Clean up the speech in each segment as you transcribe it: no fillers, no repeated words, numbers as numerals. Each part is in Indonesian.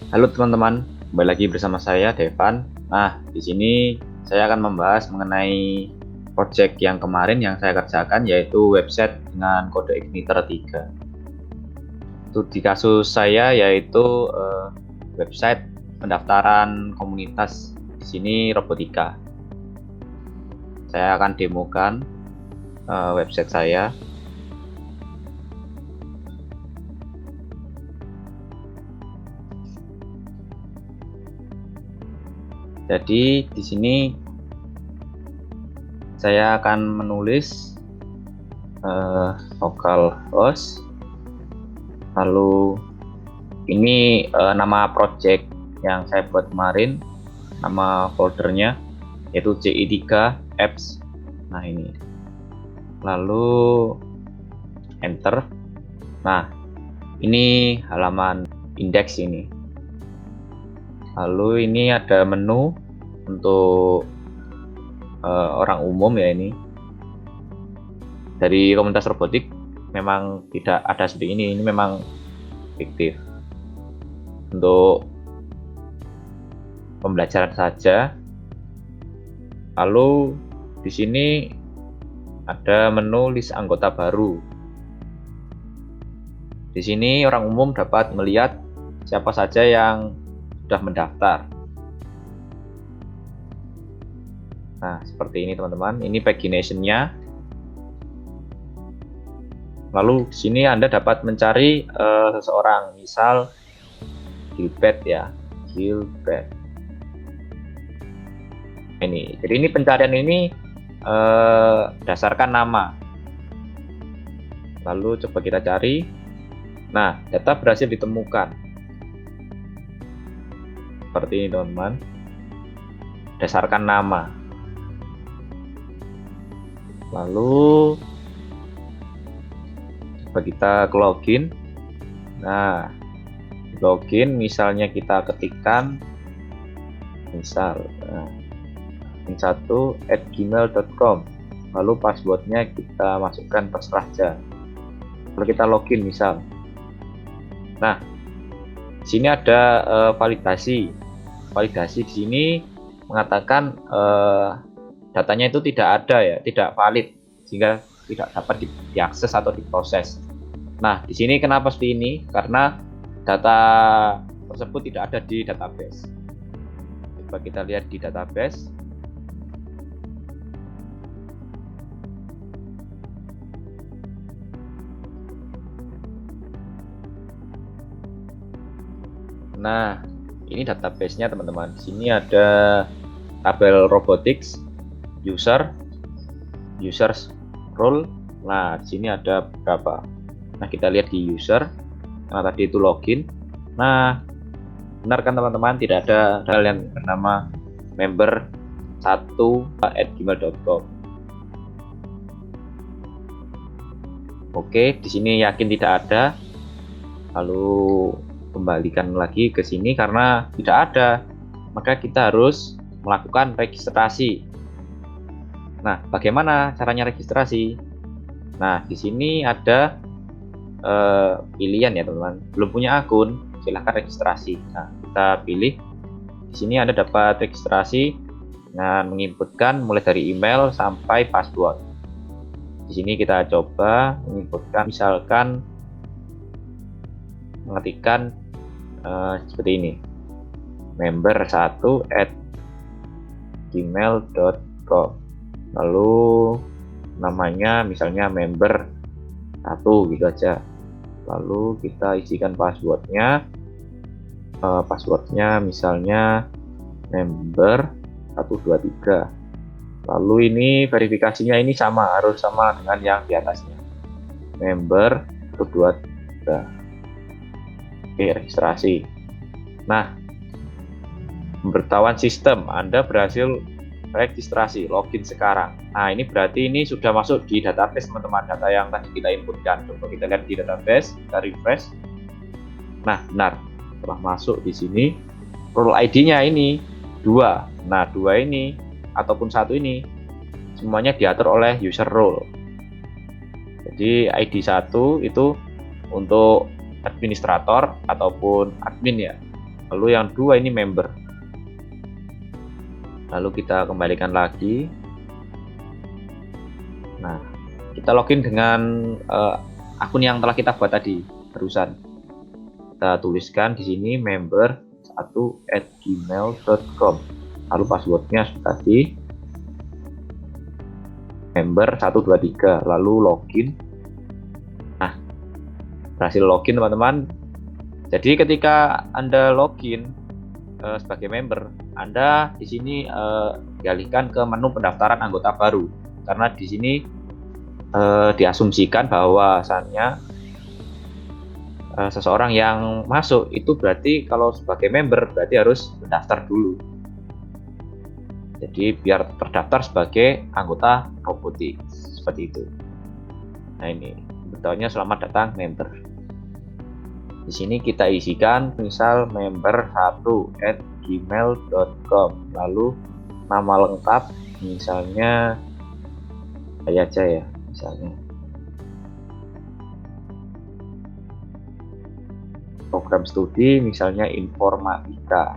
Halo teman-teman, kembali lagi bersama saya Devan. Nah, di sini saya akan membahas mengenai project yang kemarin yang saya kerjakan, yaitu website dengan kode Igniter 3. Itu di kasus saya yaitu website pendaftaran komunitas di sini Robotika. Saya akan demokan website saya. Jadi di sini saya akan menulis localhost, lalu ini nama project yang saya buat kemarin, nama foldernya yaitu CI3 apps. Nah ini, lalu enter. Nah ini halaman indeks ini. Lalu ini ada menu untuk orang umum ya. Ini dari komunitas robotik memang tidak ada seperti ini memang fiktif untuk pembelajaran saja. Lalu di sini ada menu list anggota baru. Di sini orang umum dapat melihat siapa saja yang sudah mendaftar. Nah, seperti ini teman-teman. Ini pagination-nya. Lalu di sini Anda dapat mencari seseorang, misal Gilbert ya, Gilbert. Ini. Jadi ini pencarian ini berdasarkan nama. Lalu coba kita cari. Nah, data berhasil ditemukan. Seperti ini teman-teman, berdasarkan nama. Lalu coba kita ke login. Nah, login misalnya kita ketikkan misal in1@gmail.com, lalu passwordnya kita masukkan terserah aja. Lalu kita login misal. Nah, di sini ada validasi di sini mengatakan datanya itu tidak ada ya, tidak valid, sehingga tidak dapat diakses atau diproses. Nah, di sini kenapa seperti ini? Karena data tersebut tidak ada di database. Coba kita lihat di database. Nah, ini database-nya teman-teman. Di sini ada tabel robotics, users role. Nah, di sini ada berapa? Nah, kita lihat di user. Karena tadi itu login. Nah, benar kan teman-teman? Tidak ada hal yang bernama member 1@gmail.com. Oke, di sini yakin tidak ada. Lalu kembalikan lagi ke sini karena tidak ada, maka kita harus melakukan registrasi. Nah, bagaimana caranya registrasi? Nah, di sini ada pilihan ya teman-teman. Belum punya akun, silahkan registrasi. Nah, kita pilih. Di sini Anda dapat registrasi dengan menginputkan mulai dari email sampai password. Di sini kita coba menginputkan, misalkan mengetikkan seperti ini, member1@gmail.com, lalu namanya misalnya member 1 gitu aja. Lalu kita isikan passwordnya, misalnya member 123. Lalu ini verifikasinya ini harus sama dengan yang di atasnya, member 123. Oke, registrasi. Nah, pemberitahuan sistem, Anda berhasil registrasi, login sekarang. Nah, ini berarti ini sudah masuk di database teman-teman, data yang tadi kita inputkan. Coba kita lihat di database, kita refresh. Nah, benar, telah masuk di sini. Role ID-nya ini 2. Nah, 2 ini ataupun 1 ini semuanya diatur oleh user role. Jadi ID 1 itu untuk administrator ataupun admin ya. Lalu yang dua ini member. Lalu kita kembalikan lagi. Nah, kita login dengan akun yang telah kita buat tadi barusan. Kita tuliskan di sini member1@gmail.com. Lalu passwordnya tadi member123. Lalu login. Nah, berhasil login teman-teman. Jadi ketika Anda login sebagai member, Anda di sini dialihkan ke menu pendaftaran anggota baru, karena di sini diasumsikan bahwasannya seseorang yang masuk itu berarti kalau sebagai member berarti harus mendaftar dulu. Jadi biar terdaftar sebagai anggota robotics seperti itu. Nah ini betulnya selamat datang member. Di sini kita isikan misal member1@gmail.com, lalu nama lengkap misalnya saya aja ya, misalnya program studi misalnya informatika,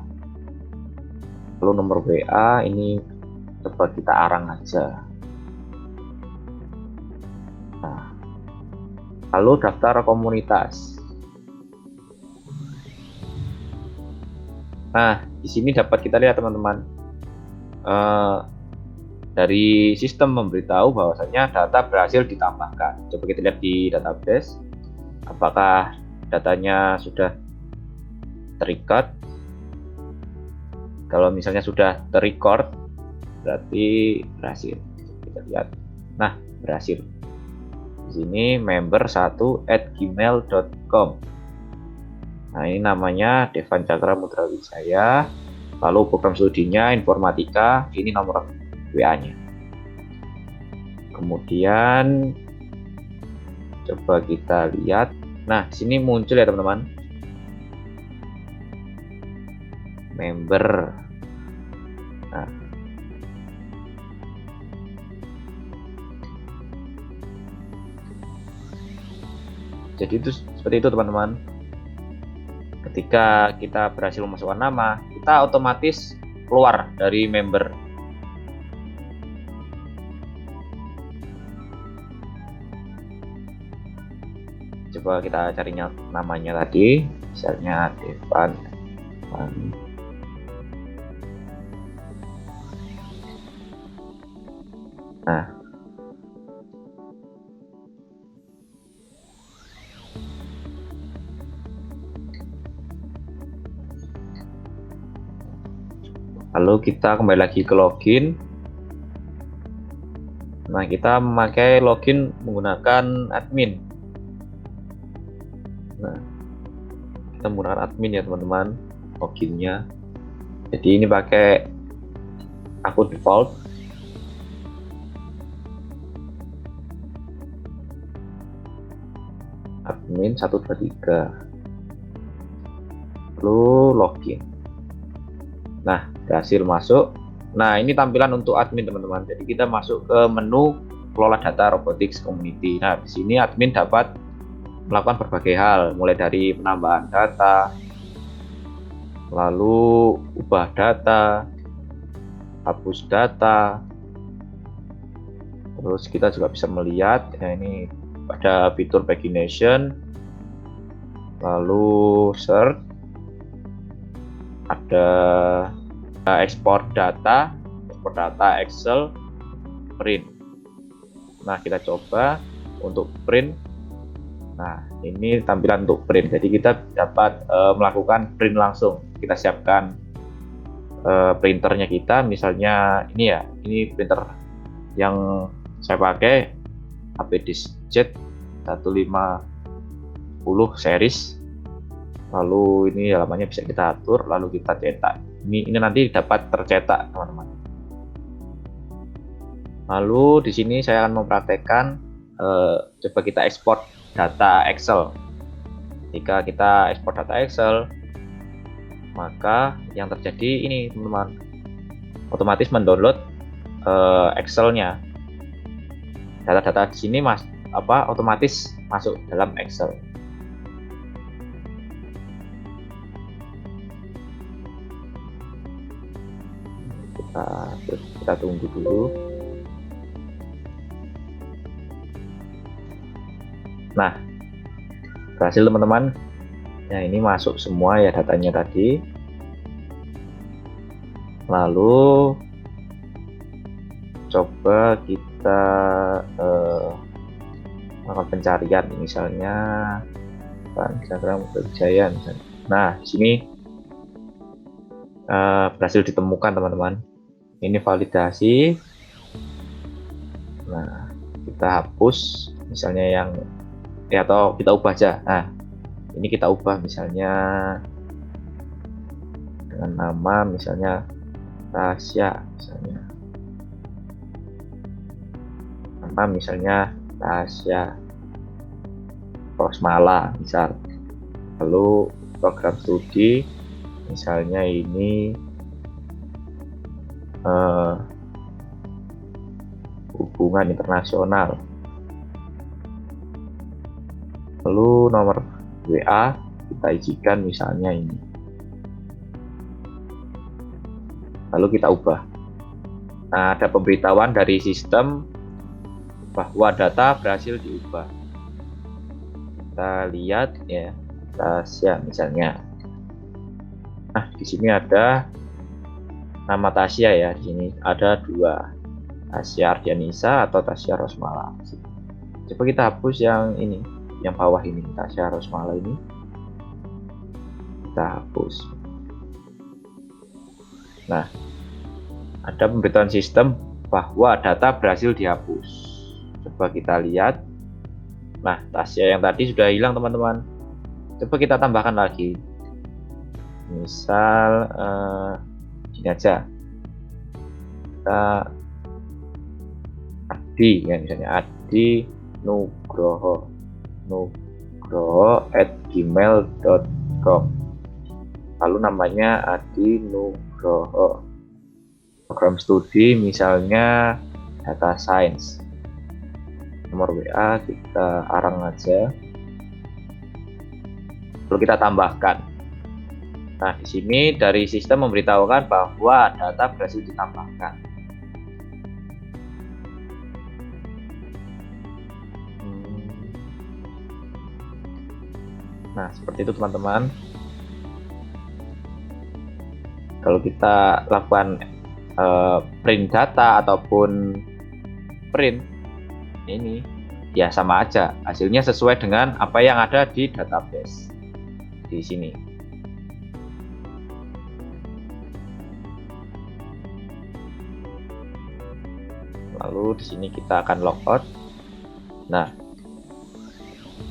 lalu nomor WA ini coba kita arang aja. Nah, lalu daftar komunitas. Nah, di sini dapat kita lihat teman-teman, dari sistem memberitahu bahwasanya data berhasil ditambahkan. Coba kita lihat di database, apakah datanya sudah terrecord. Kalau misalnya sudah terrecord, berarti berhasil. Kita lihat, nah berhasil. Di sini member1@gmail.com. Nah ini namanya Devan Cakra Mudrawijaya, lalu program studinya informatika, ini nomor WA-nya. Kemudian coba kita lihat, nah sini muncul ya teman-teman, member. Nah, jadi itu seperti itu teman-teman. Ketika kita berhasil memasukkan nama, kita otomatis keluar dari member. Coba kita cari namanya tadi, misalnya Devan. Nah, lalu kita kembali lagi ke login. Nah, kita memakai login menggunakan admin. Nah, kita menggunakan admin ya teman-teman, loginnya. Jadi ini pakai akun default. Admin 123. Lalu login. Nah, berhasil masuk. Nah, ini tampilan untuk admin teman-teman. Jadi kita masuk ke menu kelola data robotics community. Nah, di sini admin dapat melakukan berbagai hal, mulai dari penambahan data, lalu ubah data, hapus data. Terus kita juga bisa melihat, ya ini ada fitur pagination, lalu search, ada ekspor data Excel, print. Nah, kita coba untuk print. Nah, ini tampilan untuk print. Jadi kita dapat melakukan print langsung. Kita siapkan printernya kita, misalnya ini ya, ini printer yang saya pakai HP Diskjet 1510 series. Lalu ini halamannya bisa kita atur, lalu kita cetak. Ini nanti dapat tercetak, teman-teman. Lalu di sini saya akan mempraktekkan, coba kita ekspor data Excel. Jika kita ekspor data Excel, maka yang terjadi ini, teman-teman, otomatis mendownload Excel-nya. Data-data di sini otomatis masuk dalam Excel. Nah, terus kita tunggu dulu. Nah, berhasil teman-teman. Nah, ini masuk semua ya datanya tadi. Lalu coba kita melakukan pencarian, misalnya Instagram Wijaya misalnya. Nah, di sini berhasil ditemukan teman-teman. Ini validasi. Nah, kita hapus misalnya yang atau kita ubah aja. Nah, ini kita ubah misalnya dengan nama misalnya Tasya misalnya. Nama misalnya Tasya Rosmala misal. Lalu program studi misalnya ini hubungan internasional. Lalu nomor WA kita isikan misalnya ini. Lalu kita ubah. Nah, ada pemberitahuan dari sistem bahwa data berhasil diubah. Kita lihat ya, Tasya misalnya. Nah, di sini ada nama Tasya ya. Di sini ada dua, Tasya Ardianisa atau Tasya Rosmala. Coba kita hapus yang ini, yang bawah ini, Tasya Rosmala ini. Kita hapus. Nah, ada pemberitahuan sistem bahwa data berhasil dihapus. Coba kita lihat. Nah, Tasya yang tadi sudah hilang teman-teman. Coba kita tambahkan lagi. Misal gini aja. Kita Adi ya, misalnya Adi Nugroho @gmail.com. Lalu namanya Adi Nugroho. Program studi misalnya data science. Nomor WA kita arang aja. Lalu kita tambahkan. Nah, di sini dari sistem memberitahukan bahwa data berhasil ditambahkan. Nah, seperti itu teman-teman. Kalau kita lakukan print data ataupun print ini, ya sama aja. Hasilnya sesuai dengan apa yang ada di database di sini. Lalu di sini kita akan logout. Nah,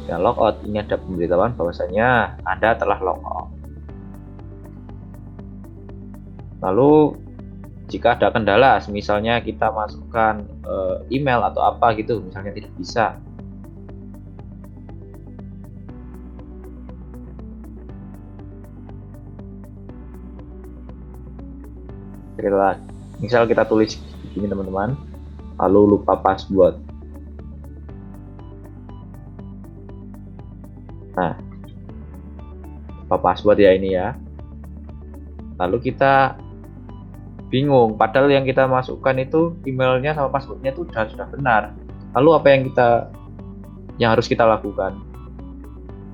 ya logout ini ada pemberitahuan bahwasanya Anda telah logout. Lalu jika ada kendala, misalnya kita masukkan email atau apa gitu, misalnya tidak bisa, misal kita tulis begini teman-teman, lalu lupa password. Nah, lupa password ya ini ya. Lalu kita bingung, padahal yang kita masukkan itu emailnya sama passwordnya itu sudah benar. Lalu apa yang harus kita lakukan?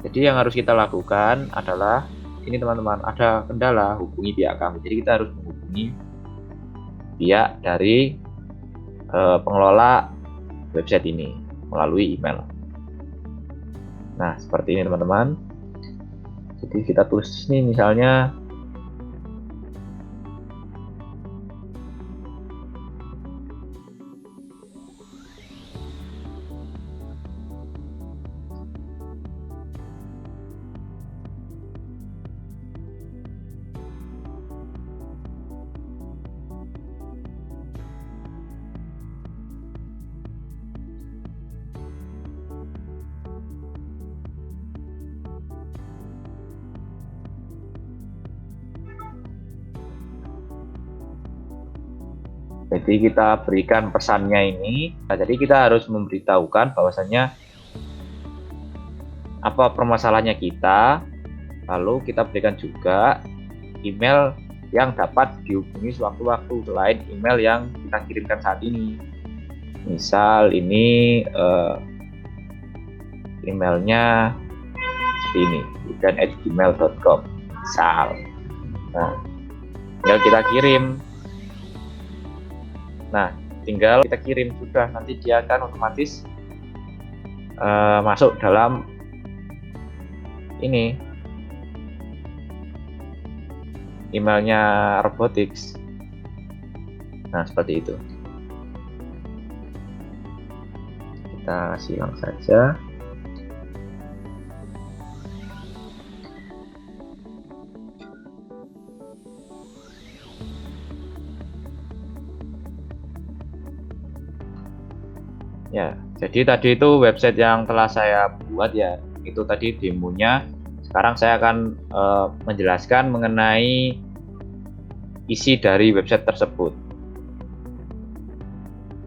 Jadi yang harus kita lakukan adalah ini teman-teman, ada kendala, hubungi pihak kami. Jadi kita harus menghubungi pihak dari pengelola website ini melalui email. Nah, seperti ini teman-teman. Jadi kita tulis ini misalnya jadi kita berikan pesannya ini. Nah, jadi kita harus memberitahukan bahwasannya apa permasalahannya kita, lalu kita berikan juga email yang dapat dihubungi sewaktu-waktu selain email yang kita kirimkan saat ini. Misal ini emailnya ini hudan@gmail.com misal. Nah, tinggal kita kirim. Nah, tinggal kita kirim sudah, nanti dia akan otomatis masuk dalam ini emailnya Robotics. Nah, seperti itu. Kita silang saja. Ya, jadi tadi itu website yang telah saya buat ya, itu tadi demonya. Sekarang saya akan menjelaskan mengenai isi dari website tersebut.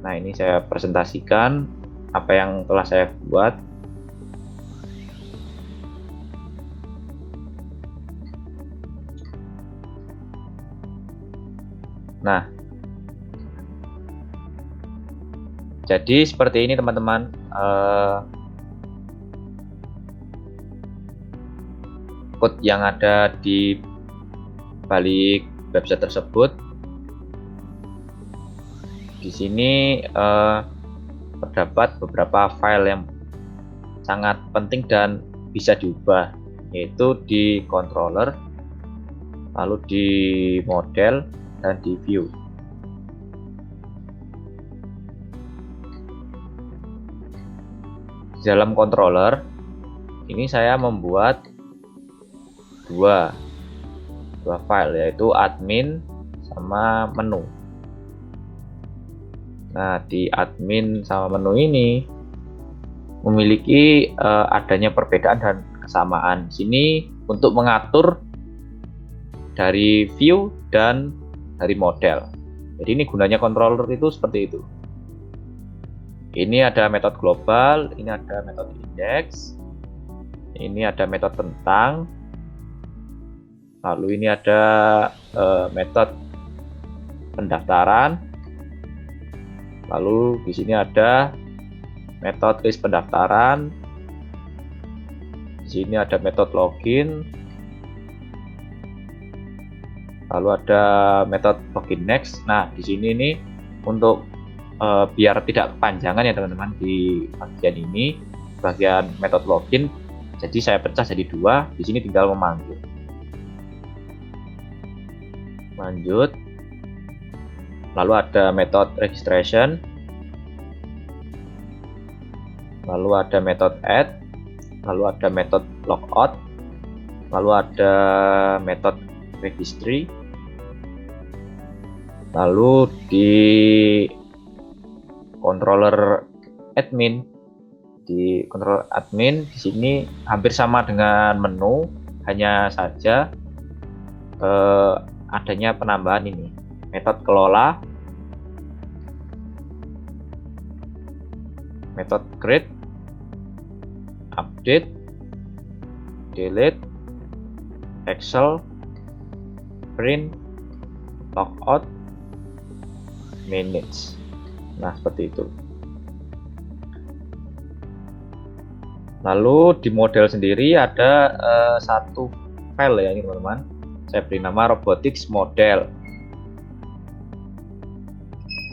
Nah, ini saya presentasikan apa yang telah saya buat. Nah, jadi seperti ini teman-teman. Code yang ada di balik website tersebut. Di sini terdapat beberapa file yang sangat penting dan bisa diubah, yaitu di controller, lalu di model, dan di view. Di dalam controller ini saya membuat dua file, yaitu admin sama menu. Nah, di admin sama menu ini memiliki adanya perbedaan dan kesamaan. Sini untuk mengatur dari view dan dari model. Jadi ini gunanya controller itu seperti itu. Ini ada metode global, ini ada metode index, ini ada metode tentang, lalu ini ada metode pendaftaran, lalu di sini ada metode list pendaftaran, di sini ada metode login, lalu ada metode login next. Nah, di sini nih untuk biar tidak kepanjangan ya teman-teman, di bagian ini bagian metode login, jadi saya pecah jadi dua. Di sini tinggal memanggil. Lanjut, lalu ada metode registration, lalu ada metode add, lalu ada metode logout, lalu ada metode registry, lalu di controller admin, di controller admin di sini hampir sama dengan menu, hanya saja adanya penambahan ini metode kelola, metode create, update, delete, excel, print, logout, manage. Nah, seperti itu. Lalu di model sendiri ada satu file ya ini teman-teman. Saya beri nama robotics model.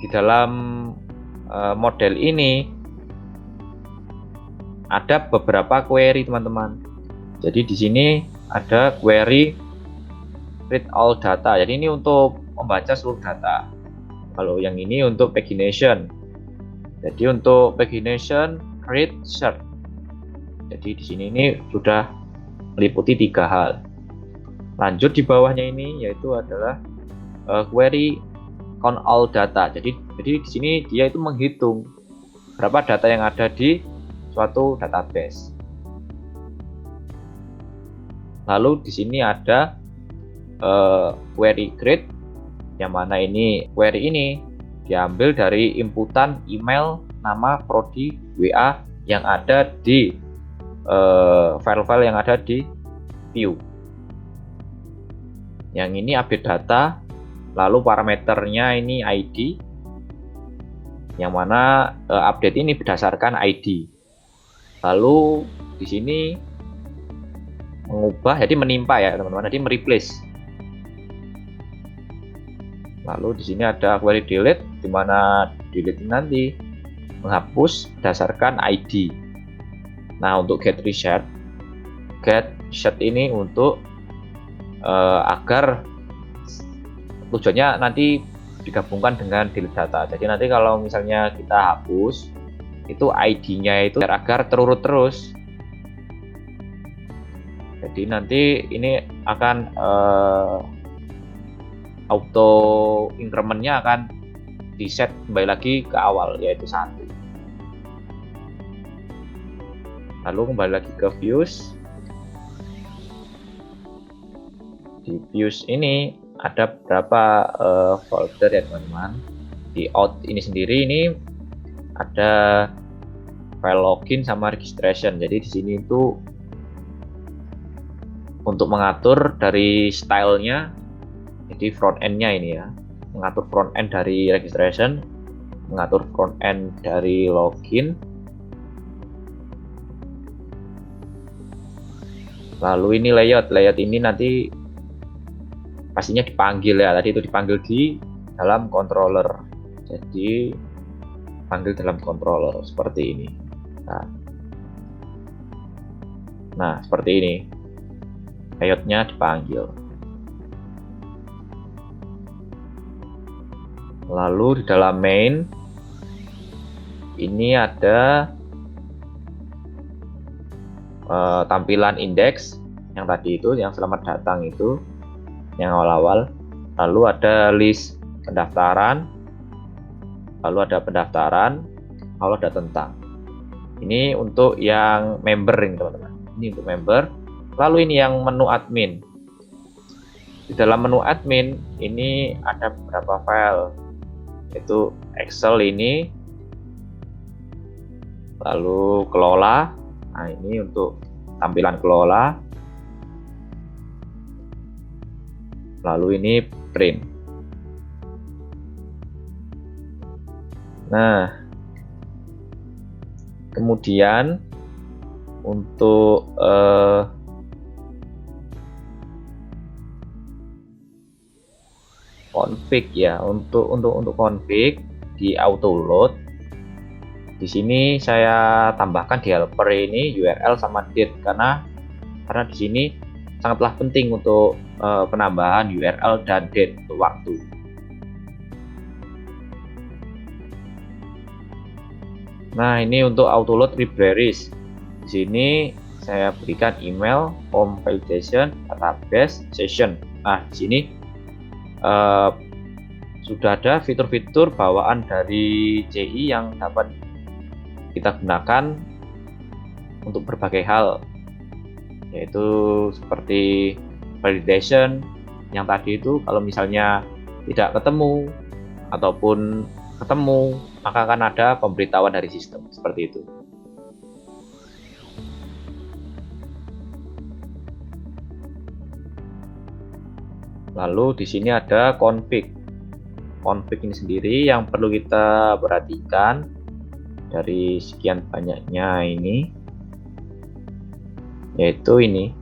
Di dalam model ini ada beberapa query teman-teman. Jadi di sini ada query read all data. Jadi ini untuk membaca seluruh data. Kalau yang ini untuk pagination. Jadi untuk pagination, read, search. Jadi di sini ini sudah meliputi 3 hal. Lanjut di bawahnya ini yaitu adalah query count all data. Jadi di sini dia itu menghitung berapa data yang ada di suatu database. Lalu di sini ada query create, yang mana ini query ini diambil dari inputan email, nama, prodi, WA yang ada di file-file yang ada di view. Yang ini update data, lalu parameternya ini ID, yang mana update ini berdasarkan ID. Lalu di sini mengubah, jadi menimpa ya teman-teman, jadi mereplace. Lalu di sini ada query delete, di mana delete nanti menghapus berdasarkan ID. Nah, untuk get reset ini untuk agar tujuannya nanti digabungkan dengan delete data. Jadi nanti kalau misalnya kita hapus, itu ID-nya itu agar terurut terus. Jadi nanti ini akan auto increment-nya akan di set kembali lagi ke awal, yaitu 1. Lalu kembali lagi ke views. Di views ini ada beberapa folder ya teman-teman. Di out ini sendiri ini ada file login sama registration. Jadi di sini itu untuk mengatur dari stylenya, jadi front end-nya ini ya, mengatur front end dari registration, mengatur front end dari login. Lalu ini layout ini nanti pastinya dipanggil ya, tadi itu dipanggil di dalam controller, jadi panggil dalam controller seperti ini. Nah seperti ini layoutnya dipanggil. Lalu di dalam main ini ada tampilan indeks yang tadi itu, yang selamat datang itu, yang awal-awal. Lalu ada list pendaftaran, lalu ada pendaftaran, lalu ada tentang. Ini untuk yang member ini teman-teman. Ini untuk member. Lalu ini yang menu admin. Di dalam menu admin ini ada beberapa file, yaitu Excel ini, lalu kelola. Nah ini untuk tampilan kelola. Lalu ini print. Nah, kemudian untuk config ya, untuk config di auto load. Di sini saya tambahkan di helper ini URL sama date, karena di sini sangatlah penting untuk penambahan URL dan date untuk waktu. Nah, ini untuk auto load libraries. Di sini saya berikan email, home validation, database, session. Nah, di sini sudah ada fitur-fitur bawaan dari CI yang dapat kita gunakan untuk berbagai hal, yaitu seperti validation yang tadi itu, kalau misalnya tidak ketemu ataupun ketemu, maka akan ada pemberitahuan dari sistem seperti itu. Lalu di sini ada config. Config ini sendiri yang perlu kita perhatikan dari sekian banyaknya ini, yaitu ini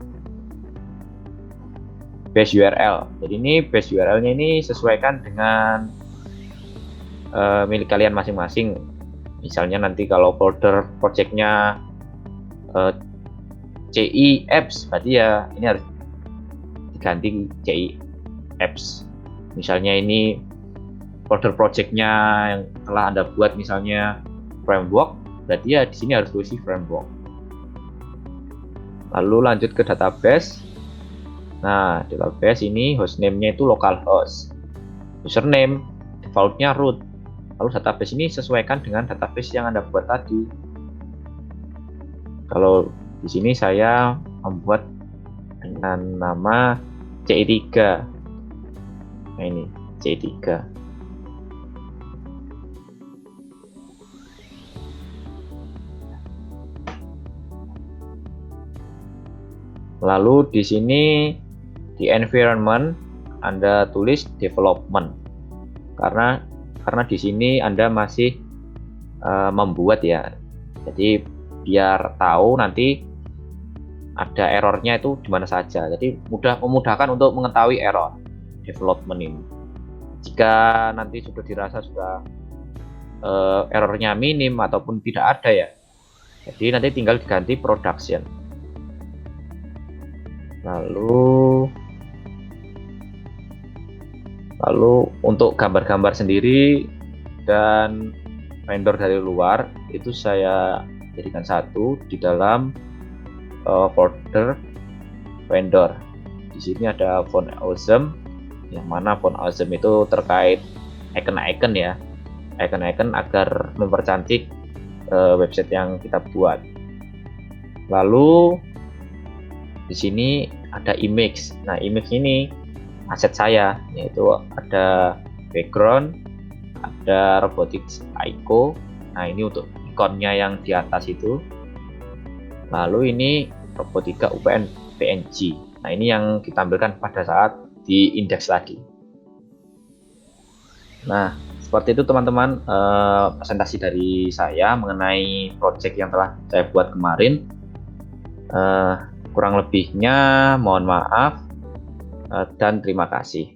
base URL. Jadi ini base URL-nya ini sesuaikan dengan milik kalian masing-masing. Misalnya nanti kalau folder projectnya CI apps, berarti ya ini harus diganti CI apps. Misalnya ini folder projectnya yang telah Anda buat misalnya framework, berarti ya di sini harus tulis framework. Lalu lanjut ke database. Nah, database ini hostname-nya itu localhost, username default-nya root. Lalu database ini sesuaikan dengan database yang Anda buat tadi. Kalau di sini saya membuat dengan nama CI3. Nah, ini CI3. Lalu di sini di environment Anda tulis development, karena di sini Anda masih membuat ya. Jadi biar tahu nanti ada errornya itu di mana saja. Jadi memudahkan untuk mengetahui error development ini. Jika nanti sudah dirasa sudah errornya minim ataupun tidak ada ya, jadi nanti tinggal diganti production. Lalu untuk gambar-gambar sendiri dan vendor dari luar itu saya jadikan satu di dalam folder vendor. Di sini ada font awesome, yang mana font awesome itu terkait icon-icon ya, icon-icon agar mempercantik website yang kita buat. Lalu di sini ada image. Nah, image ini aset saya, yaitu ada background, ada robotics icon. Nah, ini untuk ikonnya yang di atas itu. Lalu ini Robotika UPN PNG. Nah, ini yang ditampilkan pada saat di indeks tadi. Nah, seperti itu teman-teman presentasi dari saya mengenai project yang telah saya buat kemarin. Kurang lebihnya mohon maaf dan terima kasih.